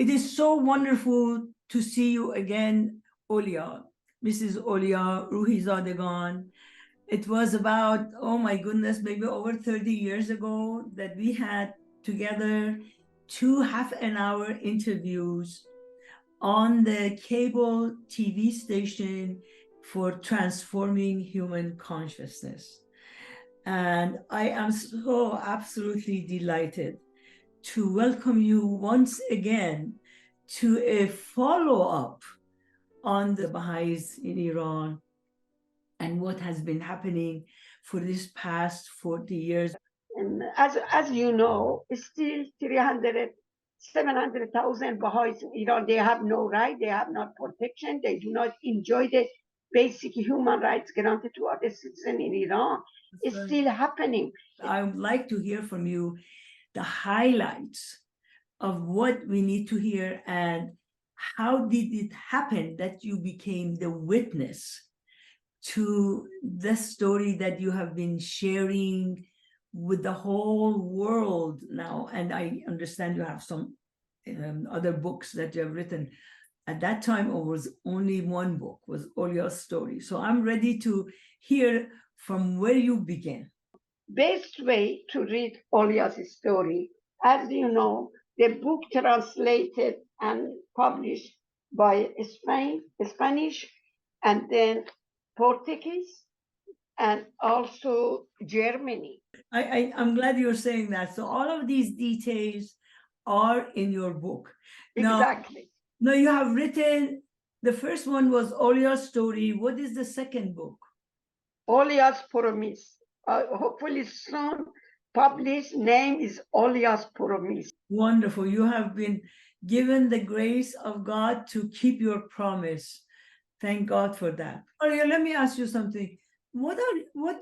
It is so wonderful to see you again, Olya, Mrs. Olya Ruhizadegan. It was about, oh my goodness, maybe over 30 years ago that we had together 2 half-an-hour interviews on the cable TV station for transforming human consciousness. And I am so absolutely delighted to welcome you once again to a follow-up on the Baha'is in Iran and what has been happening for this past 40 years. And as you know, still 700,000 Baha'is in Iran, they have no right, they have no protection, they do not enjoy the basic human rights granted to other citizens in Iran. It's still happening. I would like to hear from you the highlights of what we need to hear and how did it happen that you became the witness to the story that you have been sharing with the whole world now. And I understand you have some other books that you have written. At that time, it was only one book, was Olya's story. So I'm ready to hear from where you began. Best way to read Olya's story, as you know, the book translated and published by Spanish, and then Portuguese, and also Germany. I'm glad you're saying that. So all of these details are in your book. Exactly. Now you have written, the first one was Olya's story. What is the second book? Olya's Promise. Hopefully soon published. Name is Olya's Promise. Wonderful. You have been given the grace of God to keep your promise. Thank God for that. Olya, let me ask you something. What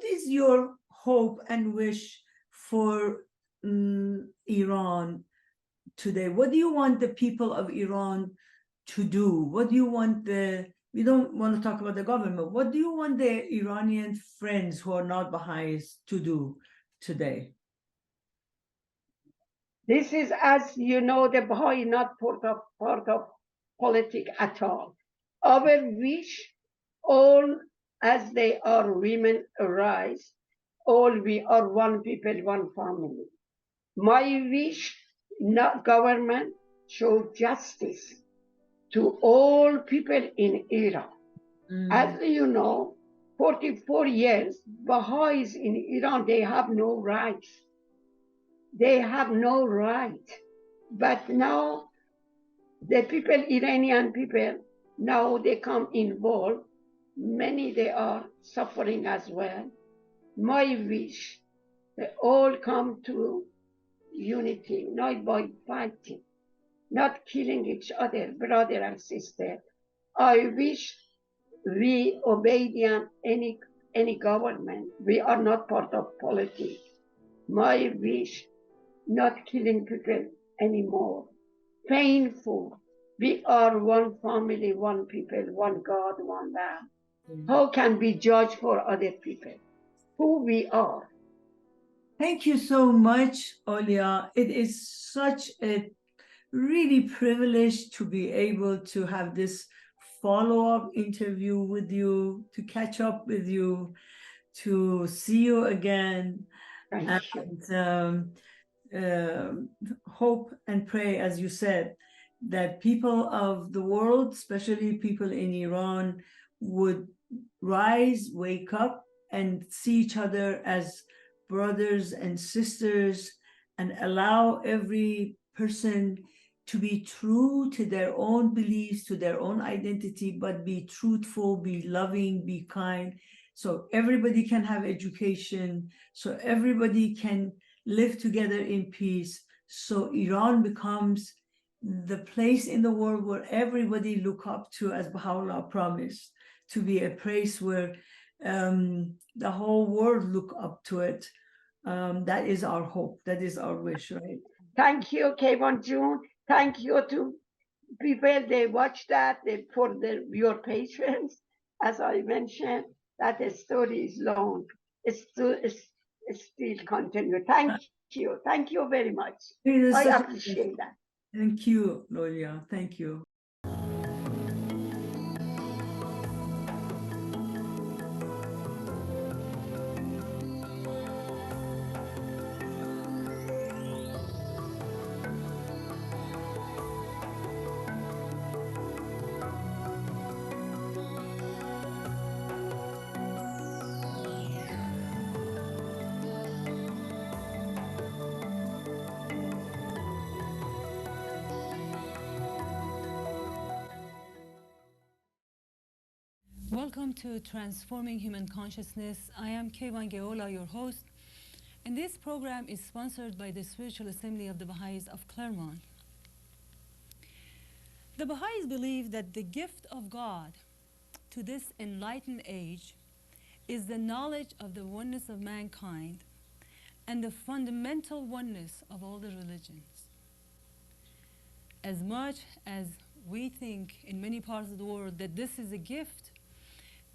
is your hope and wish for Iran today? What do you want the people of Iran to do? What do you want we don't want to talk about the government. What do you want the Iranian friends who are not Baha'is to do today? This is, as you know, the Baha'i not part of politics at all. Our wish, all as they are women arise, all we are one people, one family. My wish, not government, show justice to all people in Iran. As you know, 44 years, Baha'is in Iran, they have no rights. They have no right. But now, the people, Iranian people, now they come involved. Many they are suffering as well. My wish, they all come to unity, not by fighting, not killing each other, brother and sister. I wish we obedient any government. We are not part of politics. My wish, not killing people anymore. Painful. We are one family, one people, one God, one land. How can we judge for other people? Who we are. Thank you so much, Olya. It is such a really privilege to be able to have this follow-up interview with you, to catch up with you, to see you again. Thank you. Hope and pray, as you said, that people of the world, especially people in Iran, would rise, wake up, and see each other as brothers and sisters, and allow every person to be true to their own beliefs, to their own identity, but be truthful, be loving, be kind, so everybody can have education, so everybody can live together in peace, so Iran becomes the place in the world where everybody look up to, as Baha'u'llah promised, to be a place where the whole world look up to it. That is our hope. That is our wish, right? Thank you, Kevin June. Thank you to people, they watch that for your patience. As I mentioned, that the story is long. It's still continue. Thank you. Thank you very much. I appreciate that. Thank you, Olya. Thank you. Welcome to Transforming Human Consciousness. I am Keivan Geola, your host, and this program is sponsored by the Spiritual Assembly of the Baha'is of Claremont. The Baha'is believe that the gift of God to this enlightened age is the knowledge of the oneness of mankind and the fundamental oneness of all the religions. As much as we think in many parts of the world that this is a gift,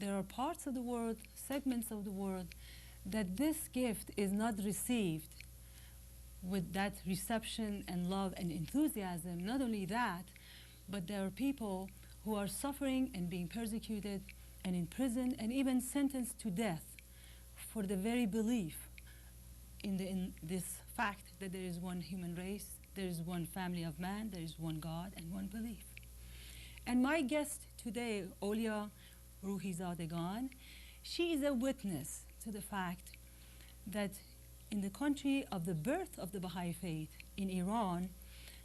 there are parts of the world, segments of the world, that this gift is not received with that reception and love and enthusiasm. Not only that, but there are people who are suffering and being persecuted and in prison and even sentenced to death for the very belief in this fact that there is one human race, there is one family of man, there is one God and one belief. And my guest today, Olya Ruhizadegan, she is a witness to the fact that in the country of the birth of the Baha'i faith, in Iran,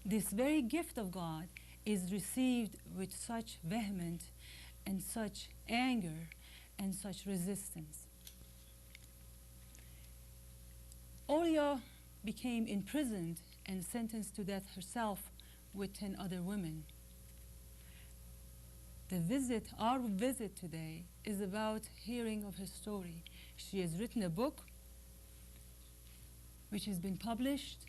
this very gift of God is received with such vehement and such anger and such resistance. Olya became imprisoned and sentenced to death herself with 10 other women. Our visit today is about hearing of her story. She has written a book which has been published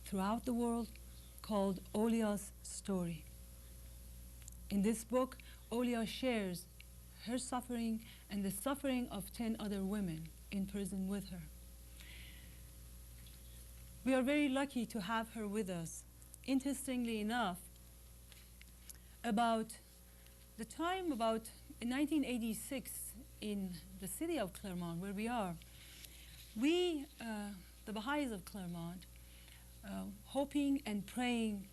throughout the world called Olya's Story. In this book, Olya shares her suffering and the suffering of 10 other women in prison with her. We are very lucky to have her with us. Interestingly enough, about the time about in 1986 in the city of Claremont, where we are, we, the Baha'is of Claremont, hoping and praying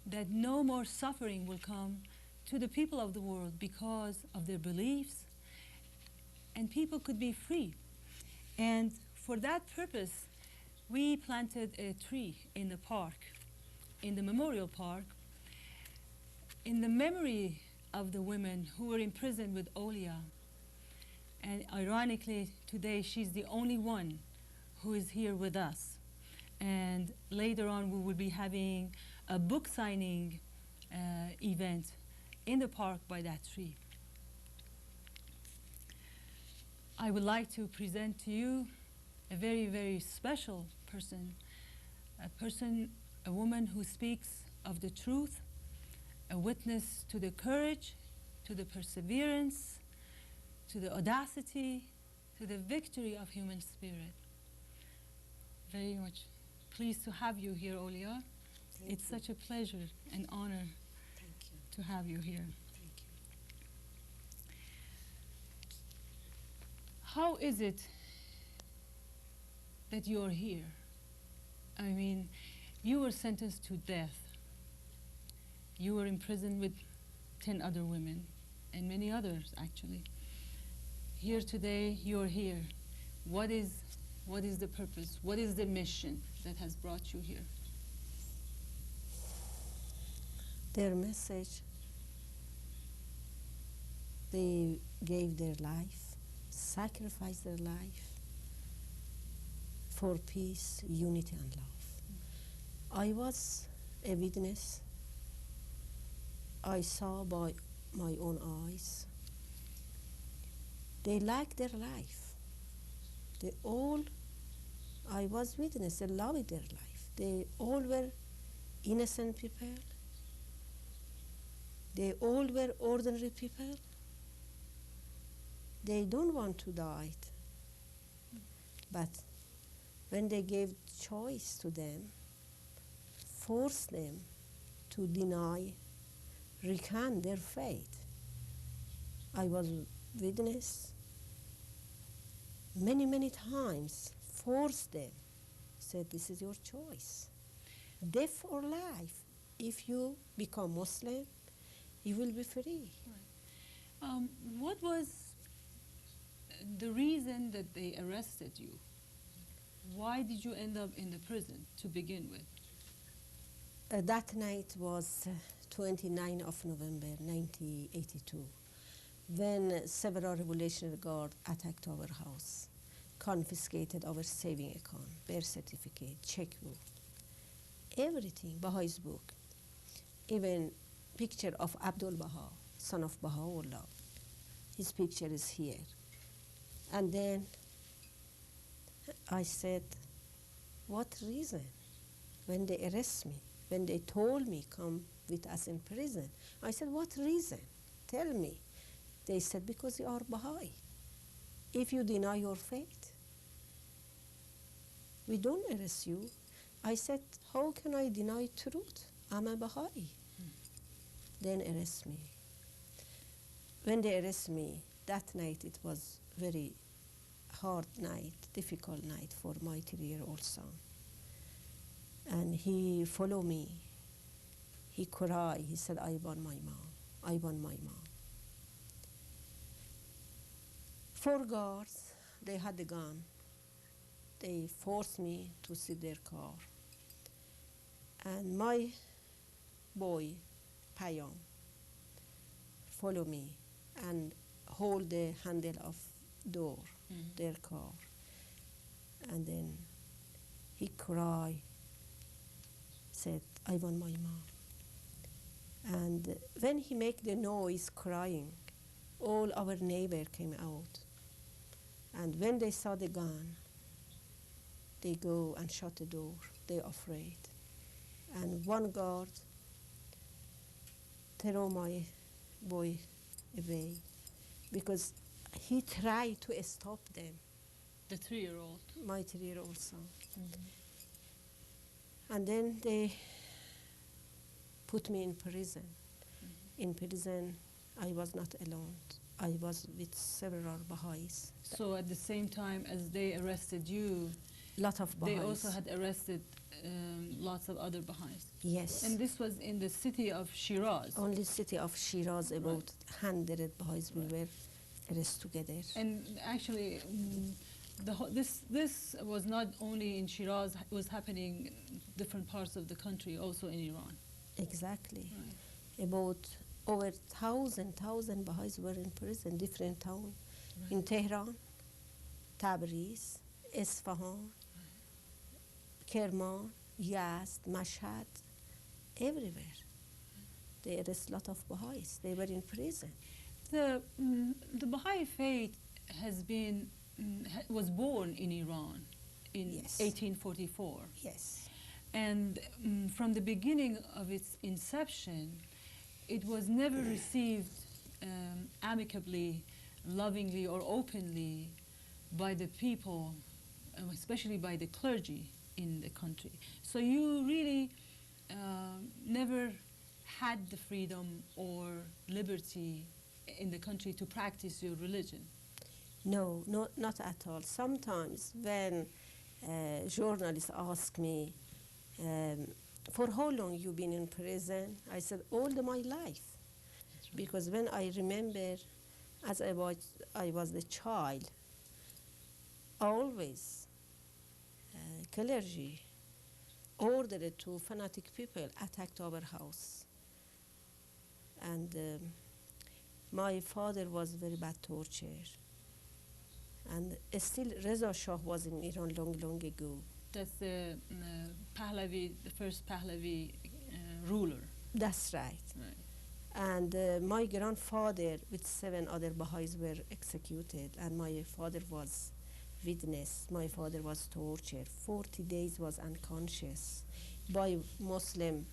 that no more suffering will come to the people of the world because of their beliefs, and people could be free. And for that purpose, we planted a tree in the park, in the memorial park, in the memory of the women who were imprisoned with Olya. And ironically, today she's the only one who is here with us. And later on, we will be having a book signing event in the park by that tree. I would like to present to you a very, very special person, a woman who speaks of the truth, a witness to the courage, to the perseverance, to the audacity, to the victory of human spirit. Very much pleased to have you here, Olya. It's such a pleasure and honor to have you here. Thank you. How is it that you're here? I mean, you were sentenced to death. You were imprisoned with 10 other women, and many others, actually. Here today, you're here. What is the purpose? What is the mission that has brought you here? Their message, they gave their life, sacrificed their life for peace, unity, and love. I was a witness. I saw by my own eyes. They liked their life. They all, I was witness, they loved their life. They all were innocent people. They all were ordinary people. They don't want to die. But when they gave choice to them, force them to deny, recant their faith. I was witness many, many times, forced them, said, this is your choice, death or life. If you become Muslim, you will be free. What was the reason that they arrested you? Why did you end up in the prison to begin with? That night was 29 of November 1982, when several Revolutionary Guard attacked our house, confiscated our saving account, birth certificate, checkbook, everything, Baha'is book, even picture of Abdul Baha, son of Baha'u'llah. His picture is here. And then I said, what reason? When they arrest me, when they told me come with us in prison, I said, what reason? Tell me. They said, because you are Baha'i. If you deny your faith, we don't arrest you. I said, how can I deny truth? I'm a Baha'i. Then arrest me. When they arrest me, that night it was very hard night, difficult night for my 3-year-old son. And he followed me. He cried. He said, I want my mom. I want my mom. 4 guards, they had a gun. They forced me to sit their car. And my boy, Payam, followed me and hold the handle of door, their car. And then he cried, said, I want my mom. And when he make the noise crying, all our neighbor came out. And when they saw the gun, they go and shut the door. They're afraid. And one guard threw my boy away because he tried to stop them. The 3-year-old? My 3-year-old son. And then they put me in prison. In prison, I was not alone. I was with several Baha'is. So at the same time as they arrested you, Lot of Baha'is. they also had arrested lots of other Baha'is. Yes. And this was in the city of Shiraz. Only city of Shiraz, about 100 Baha'is we were arrested together. And actually, this was not only in Shiraz, it was happening in different parts of the country, also in Iran. Exactly. Right. About over 1,000 Baha'is were in prison, different towns. Right. In Tehran, Tabriz, Isfahan, Kerman, Yazd, Mashhad, everywhere. They arrest a lot of Baha'is. They were in prison. The Baha'i faith has been was born in Iran in Yes. 1844. Yes. And from the beginning of its inception, it was never received amicably, lovingly, or openly by the people, especially by the clergy in the country. So you really never had the freedom or liberty in the country to practice your religion. No, not at all. Sometimes when journalists ask me, for how long you been in prison? I said, all my life. Right. Because when I remember, as I was the child, always clergy ordered to fanatic people attacked our house. And my father was very bad torture. And still Reza Shah was in Iran long ago. That's the Pahlavi, the first Pahlavi ruler. That's right. Right. And my grandfather with 7 other Baha'is were executed, and my father was witness. My father was tortured. 40 days was unconscious. By Muslim,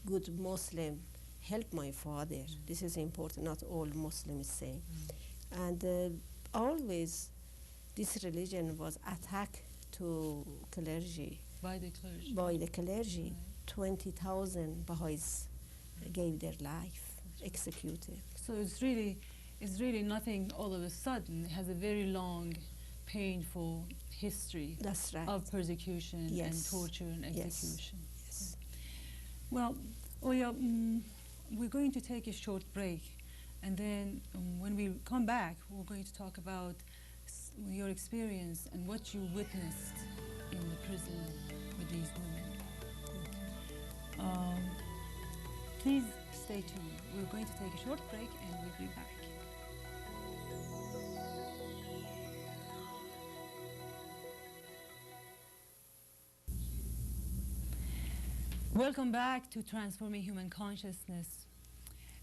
good Muslim, help my father. This is important, not all Muslims say. And always this religion was attacked to clergy. By the clergy. By the clergy. Right. 20,000 Baha'is gave their life, executed. So it's really nothing all of a sudden. It has a very long, painful history That's right. of persecution Yes. and torture and execution. Yes. Well, Olya, we're going to take a short break, and then when we come back, we're going to talk about your experience and what you witnessed in the prison with these women. Please stay tuned. We're going to take a short break, and we'll be back. Welcome back to Transforming Human Consciousness.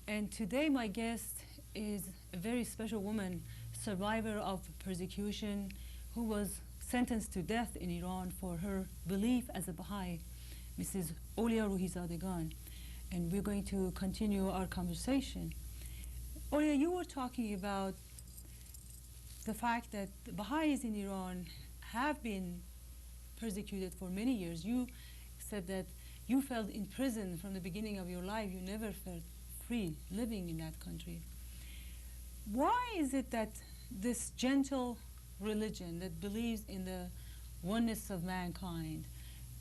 And today my guest is a very special woman, survivor of persecution, who was sentenced to death in Iran for her belief as a Baha'i, Mrs. Olya Ruhizadegan. And we're going to continue our conversation. Olya, you were talking about the fact that the Baha'is in Iran have been persecuted for many years. You said that you felt in prison from the beginning of your life. You never felt free living in that country. Why is it that this gentle religion that believes in the oneness of mankind,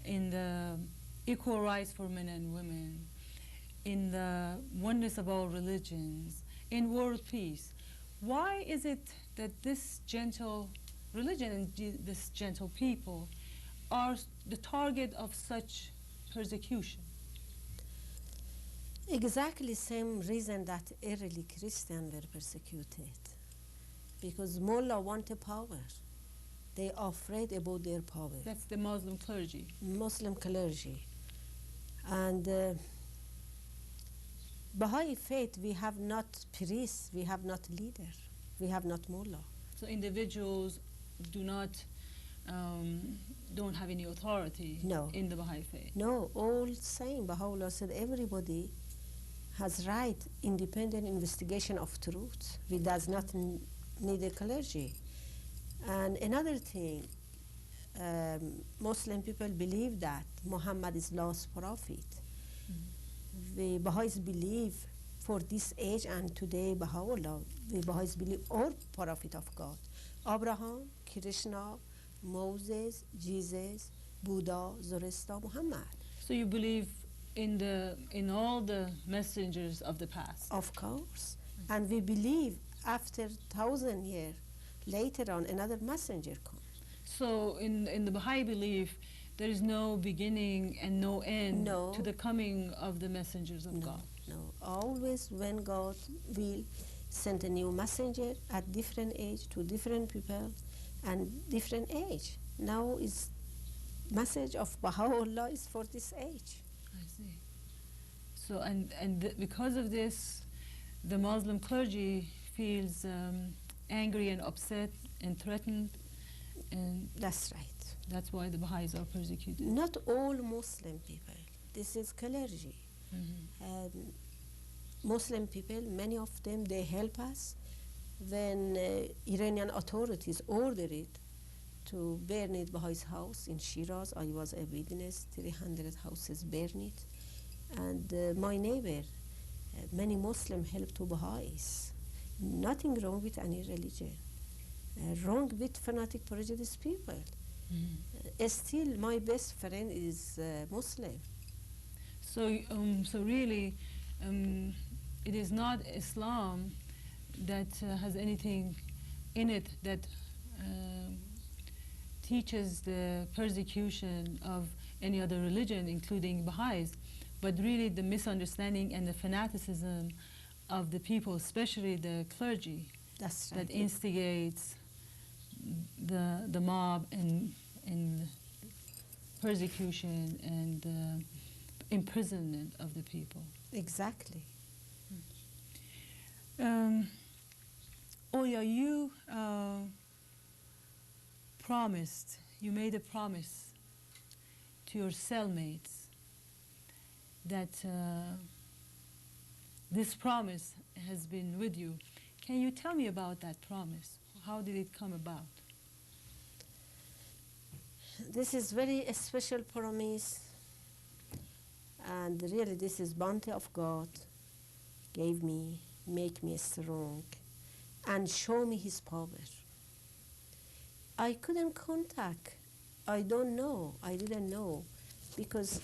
in the equal rights for men and women, in the oneness of all religions, in world peace, why is it that this gentle religion and this gentle people are the target of such persecution? Exactly same reason that early Christians were persecuted. Because mullah wanted power. They are afraid about their power. That's the Muslim clergy. Muslim clergy. And Baha'i faith, we have not priests, we have not leader, we have not mullah. So individuals do not, don't have any authority No. in the Baha'i faith. No, all same. Baha'u'llah said everybody has right independent investigation of truth. We does not need a clergy. And another thing, Muslim people believe that Muhammad is last prophet. The Baha'is believe for this age and today Baha'u'llah, the Baha'is believe all prophet of God. Abraham, Krishna, Moses, Jesus, Buddha, Zoroaster, Muhammad. So you believe in all the messengers of the past? Of course. And we believe after 1,000 years, later on another messenger comes. So in the Baha'i belief, there is no beginning and no end No. to the coming of the messengers of God. No, always when God will send a new messenger at different age to different people and different age. Now is message of Baha'u'llah is for this age. I see. So because of this, the Muslim clergy feels angry and upset and threatened, and That's right. that's why the Baha'is are persecuted. Not all Muslim people. This is clergy. Muslim people, many of them, they help us when Iranian authorities ordered it to burn it Baha'is house in Shiraz. I was a witness, 300 houses burned it. And my neighbor, many Muslim help to Baha'is. Nothing wrong with any religion. Wrong with fanatic prejudiced people. Still, my best friend is Muslim. So really, it is not Islam that has anything in it that teaches the persecution of any other religion, including Baha'is, but really the misunderstanding and the fanaticism of the people, especially the clergy, That's right. that instigates the mob and persecution and imprisonment of the people. Exactly. Olya, you you made a promise to your cellmates that this promise has been with you. Can you tell me about that promise? How did it come about? This is very special promise. And really, this is bounty of God gave me, make me strong, and show me his power. I couldn't contact. I don't know. I didn't know, because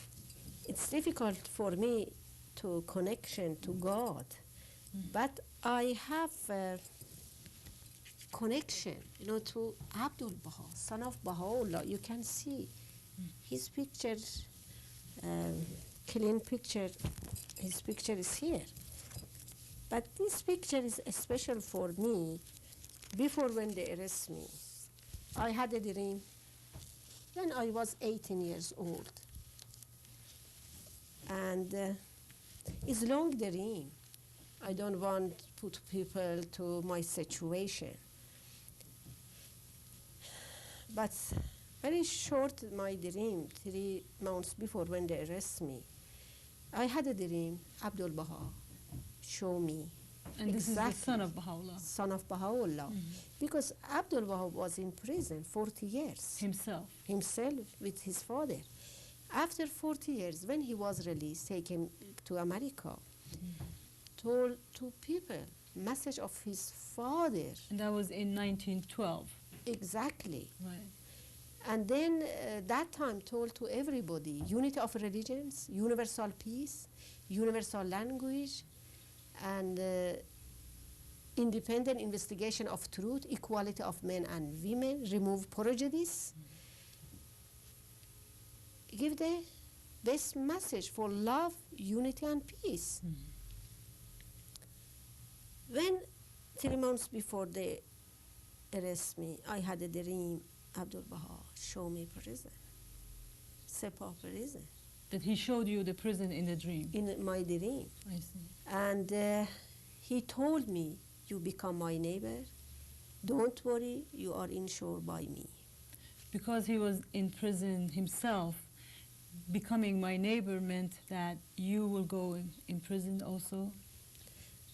it's difficult for me to connection to God. But I have a connection, to Abdul Baha, son of Baha'u'llah. You can see his picture, clean picture. His picture is here. But this picture is special for me. Before, when they arrest me, I had a dream when I was 18 years old. And it's long dream. I don't want to put people to my situation. But very short my dream, 3 months before when they arrest me, I had a dream, Abdul Baha, show me. And this is the son of Baha'u'llah. Son of Baha'u'llah. Because Abdul Baha was in prison 40 years. Himself with his father. After 40 years, when he was released, taken to America, told to people, message of his father. And that was in 1912. Exactly. Right. And then that time told to everybody, unity of religions, universal peace, universal language, and independent investigation of truth, equality of men and women, remove prejudice. Give the best message for love, unity, and peace. When 3 months before they arrest me, I had a dream, Abdul Baha show me prison, CPAT prison. That he showed you the prison in the dream? In my dream. I see. And he told me, you become my neighbor, don't worry, you are insured by me. Because he was in prison himself, becoming my neighbor meant that you will go in prison also?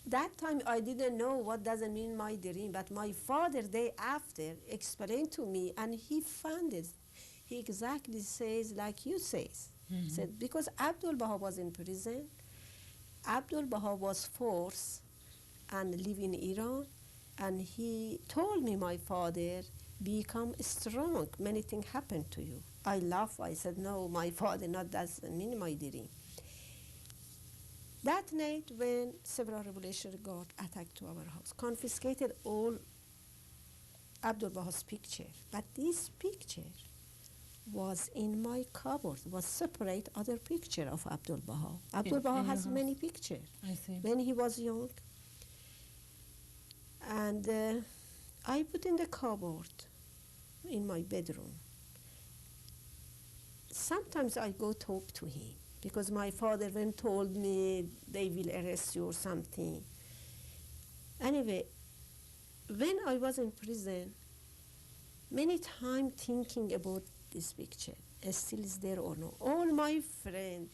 That time I didn't know what does it mean my dream, but my father day after explained to me, and he found it. He exactly says like you says. Said because Abdul Baha was in prison, Abdul Baha was forced and live in Iran, and he told me, my father, become strong, many things happen to you. I laughed, I said, no, my father, not doesn't mean my dream. That night when several revelation God attacked to our house, confiscated all Abdul Baha's picture, but this picture was in my cupboard, was separate other picture of Abdul Baha. Abdul Baha has many pictures. I see. When he was young. And I put in the cupboard in my bedroom. Sometimes I go talk to him, because my father when told me they will arrest you or something. Anyway, when I was in prison, many times thinking about this picture, still is there or no. All my friends,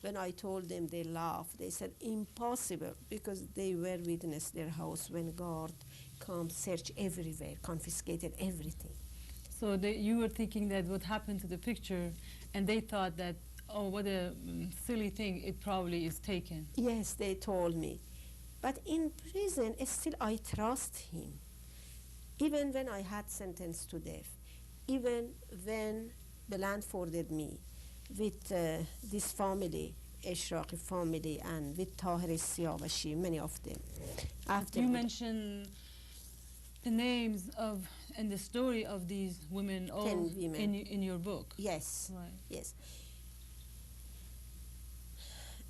when I told them, they laughed. They said, impossible, because they were witness their house when God come search everywhere, confiscated everything. So you were thinking that what happened to the picture, and they thought that, oh, what a silly thing, it probably is taken. Yes, they told me. But in prison, still I trust him. Even when I had sentenced to death, even when blindfolded me with this family, Eshraqi family, and with Tahir Siavashi, many of them. After you mentioned the names of and the story of these women all 10 women. in your book. Yes, Right. yes.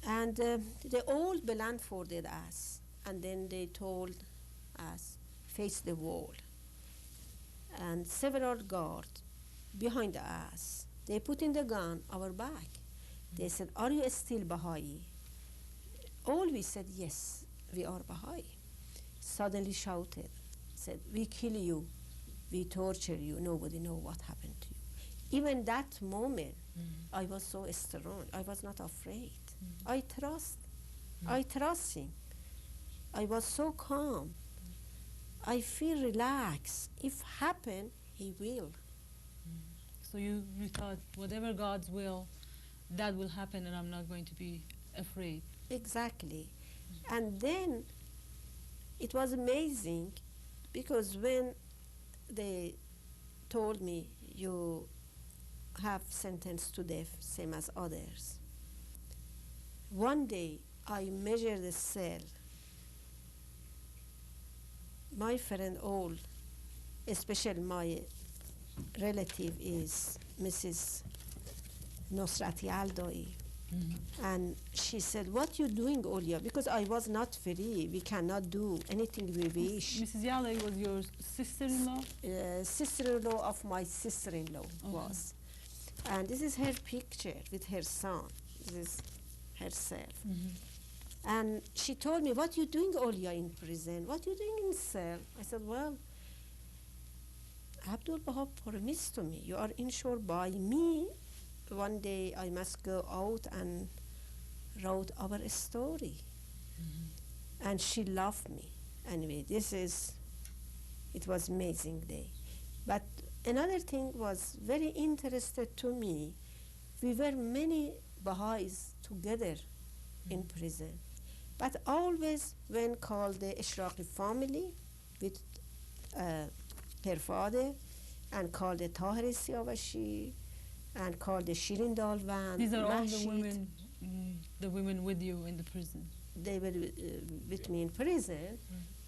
And they all blindfolded us, and then they told us, face the wall. And several guards behind us, they put in the gun our back. They said, are you still Baha'i? All we said, yes, we are Baha'i. Suddenly shouted, said, we kill you, we torture you, nobody know what happened to you. Even that moment, I was so strong, I was not afraid. I trust him. I was so calm. I feel relaxed. If happen, he will. So you thought whatever God's will that will happen and I'm not going to be afraid. Exactly. And then it was amazing because when they told me you have sentenced to death, same as others, one day I measured the cell. My friend all, especially my relative is Mrs. Nosrati Aldoi. And she said, what you doing, Olya? Because I was not free. We cannot do anything we wish. Mrs. Yaleh was your sister-in-law? Sister-in-law of my sister-in-law was. And this is her picture with her son. This is herself. And she told me, what you doing, Olya, in prison? What you doing in cell? I said, well, Abdul Baha promised to me, you are insured by me. One day I must go out and wrote our story. And she loved me. Anyway, it was amazing day. But another thing was very interested to me. We were many Baha'is together in prison. But always when called the Ishraqi family with her father, and called the Tahiri Siavashi, and called the Shirin Dalvan. These are all Rashid. the women with you in the prison. They were with me in prison,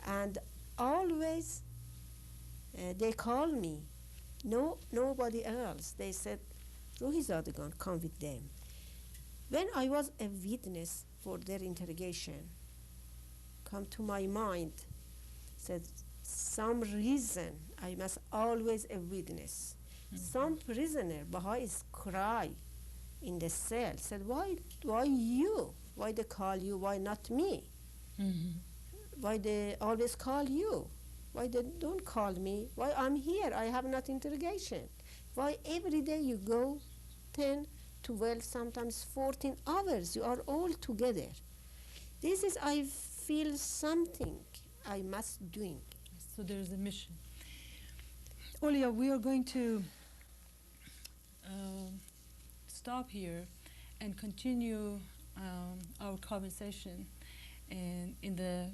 and always they called me. Nobody else. They said, Roohizadegan, come with them. When I was a witness for their interrogation, come to my mind, said, some reason I must always a witness. Some prisoner, Baha'is, cry in the cell, said, why you? Why they call you? Why not me? Why they always call you? Why they don't call me? Why I'm here? I have not interrogation. Why every day you go 10, 12, sometimes 14 hours? You are all together. This is, I feel something I must doing. So there's a mission. Olya, we are going to stop here and continue our conversation in the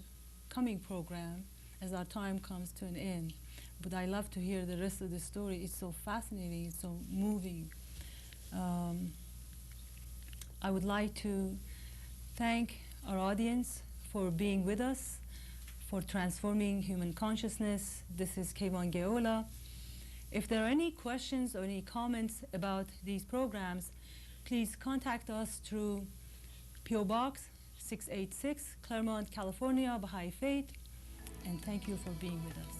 coming program as our time comes to an end. But I love to hear the rest of the story. It's so fascinating, it's so moving. I would like to thank our audience for being with us, for transforming human consciousness. This is Kayvan Geola. If there are any questions or any comments about these programs, please contact us through P.O. Box 686, Claremont, California, Baha'i Faith. And thank you for being with us.